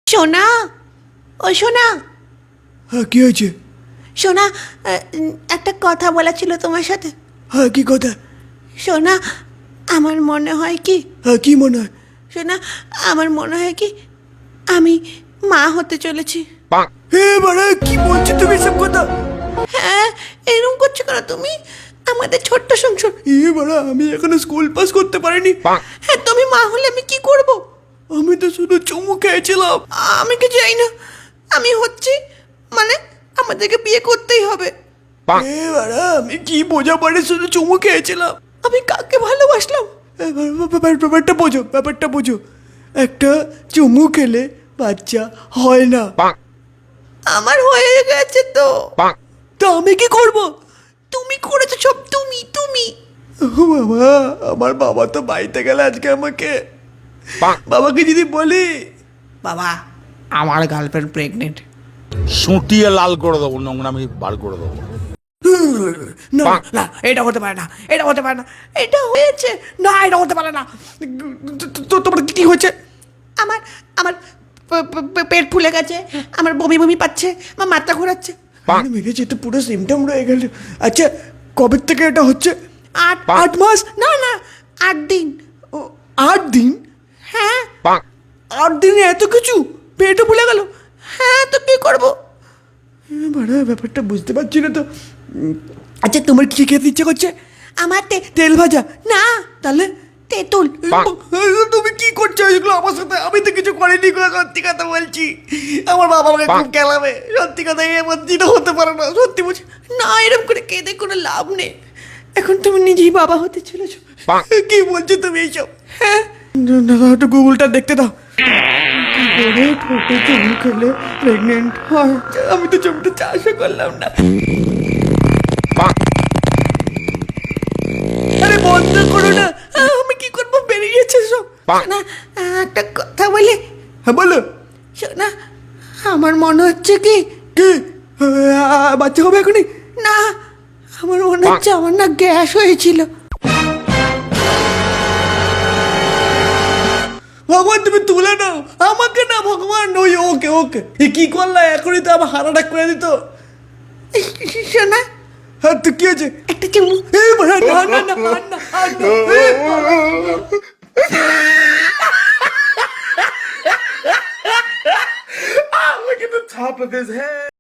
সোনা, ও সোনা। হ্যাঁ, কি হয়েছে? সোনা, একটা কথা বলা ছিল তোমার সাথে। হ্যাঁ, কি কথা? সোনা, আমার মনে হয় কি, হ্যাঁ, কি মনে হয়? সোনা, আমার মনে হয় কি আমি মা হতে চলেছি। হে বাড়া, কি বলছো তুমি এসব কথা? হ্যাঁ, এরকম করছো কেন তুমি? আমাদের ছোট্ট সংসার। এ বাড়া, আমি এখনো স্কুল পাস করতে পারিনি। হ্যাঁ, তুমি মা হলে আমি কি করব? আমি তো শুধু চুমু খেয়েছিলাম। আমি কি জানি না আমি হচ্ছি, মানে আমাদেরকে বিয়ে করতেই হবে। এ বাড়া, আমি কি বোঝা পারি, শুধু চুমু খেয়েছিলাম। আমি কাকে ভালোবাসলাম? ব্যাপারটা বোঝো, ব্যাপারটা বোঝো। একটা চুমু খেলে বাচ্চা হয় না। আমার হয়ে গেছে তো। তা আমি কি করব? তুমি করেছো সব, তুমি তুমি। ও বাবা, আমার বাবা তো বাড়িতে গেলে আজকে আমাকে, বাবাকে যদি বলি বাবা, আমার গার্লফ্রেন্ড প্রেগনেন্ট। সুটিয়ে লাল করে দেবো, নোংরামি বার করে দেবো। না, না, এটা হতে পারে না, এটা হতে পারে না, এটা হয়েছে না, এটা হতে পারে না। তো তোমার কি হয়েছে? আমার আমার পেট ফুলে গেছে, আমার বমি বমি পাচ্ছে, আমার মাথা ঘোরাচ্ছে। মেরেছে তো, পুরো সিমটম রয়ে গেল। আচ্ছা, কবে থেকে এটা হচ্ছে? 8 মাস? না না, 8 দিন। ও, 8 দিন? হ্যাঁ 8 দিনে এত কিছু? পেটও ফুলে গেল? হ্যাঁ, তো কি করবো? বাড়া, ব্যাপারটা বুঝতে পারছি না তো। আচ্ছা, তোমার কি খেতে ইচ্ছে করছে? আমার তেল ভাজা? না, তাহলে তেঁতুল। তুমি কি করছো এগুলো আমার সাথে? আমি তো কিছু করিনি গো, সত্যি কথা বলছি। আমার বাবা আমাকে খুব খেলাবে, সত্যি কথা। এমন দিন হতে পারে না, সত্যি বলছি। না, এরকম করে কেঁদে কোনো লাভ নেই। এখন তুমি নিজেই বাবা হতে চলেছো। কি বলছো তুমি এইসব? হ্যাঁ, দাদা, একটু গুগলটা দেখতে দাও। কি করে ঠোঁটে চুমু খেলে প্রেগনেন্ট হয়? আমি তো চুমুটা চাষও করলাম না। আরে বন্ধ করো না। আমি কি করবো, বেরিয়েছে সব। না, একটা কথা বলে। হ্যাঁ, বলো। শোনা, আমার মনে হচ্ছে কি, কি? বাচ্চা হবে এখনই? না, আমার মনে হচ্ছে আমার না গ্যাস হয়েছিল। ভগবান, তুমি তুলে নাও আমাকে, না ভগবান। ওই ওকে ওকে, কি করলা? এখনই তো আমার হারাটা করে দিত। শোনা, হ্যাঁ, তো কি আছে? একটা চুমু। না না না না, আর না, আর না। Look at the top of his head.